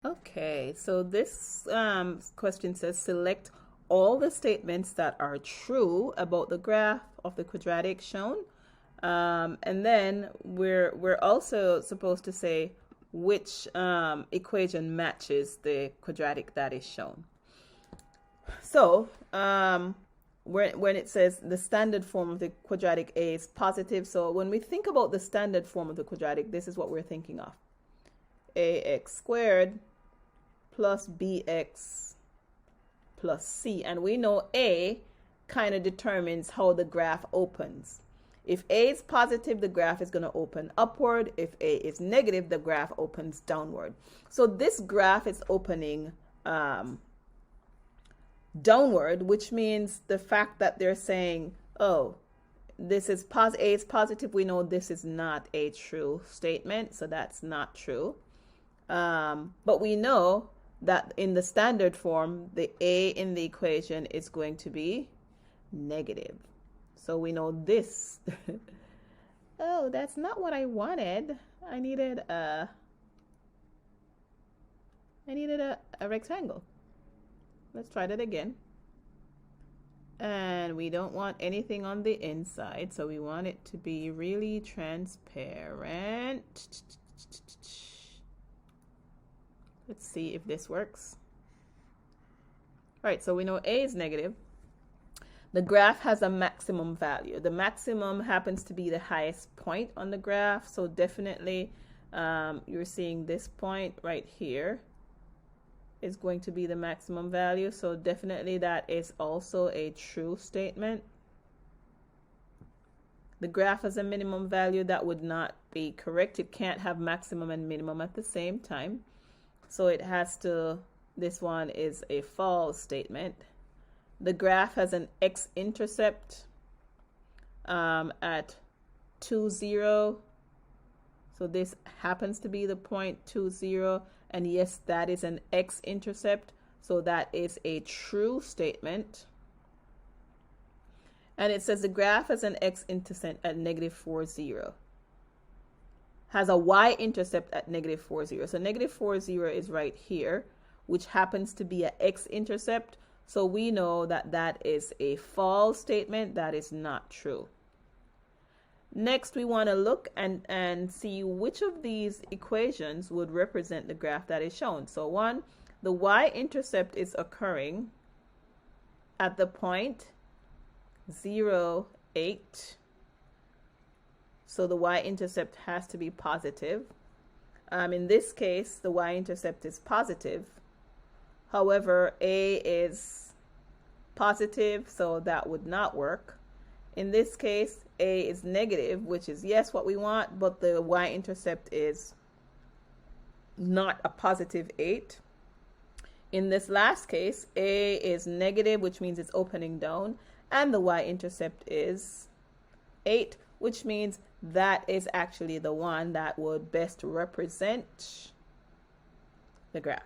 Okay, so this question says select all the statements that are true about the graph of the quadratic shown. And then we're also supposed to say which equation matches the quadratic that is shown. So when it says the standard form of the quadratic A is positive, so when we think about the standard form of the quadratic, this is what we're thinking of. AX squared plus bx plus c. And we know A kind of determines how the graph opens. If A is positive, the graph is going to open upward. If A is negative, the graph opens downward. So this graph is opening downward, which means the fact that they're saying, oh, this is A is positive, we know this is not a true statement, so that's not true. But we know that in the standard form, the A in the equation is going to be negative. So we know this. Oh, that's not what I wanted. I needed a rectangle. Let's try that again. And we don't want anything on the inside, so we want it to be really transparent. Let's see if this works. All right, so we know A is negative. The graph has a maximum value. The maximum happens to be the highest point on the graph, so definitely you're seeing this point right here is going to be the maximum value, so definitely that is also a true statement. The graph has a minimum value. That would not be correct. It can't have maximum and minimum at the same time. So it has to, this one is a false statement. The graph has an x-intercept at 2, 0. So this happens to be the point 2, 0. And yes, that is an x-intercept. So that is a true statement. And it says the graph has an x-intercept at negative 4, 0. Has a y-intercept at negative 4, 0. So negative 4, 0 is right here, which happens to be an x-intercept. So we know that that is a false statement. That is not true. Next, we want to look and see which of these equations would represent the graph that is shown. So one, the y-intercept is occurring at the point 0, 8. So the y-intercept has to be positive. In this case, the y-intercept is positive. However, A is positive, so that would not work. In this case, A is negative, which is yes, what we want, but the y-intercept is not a positive 8. In this last case, A is negative, which means it's opening down, and the y-intercept is 8, which means that is actually the one that would best represent the graph.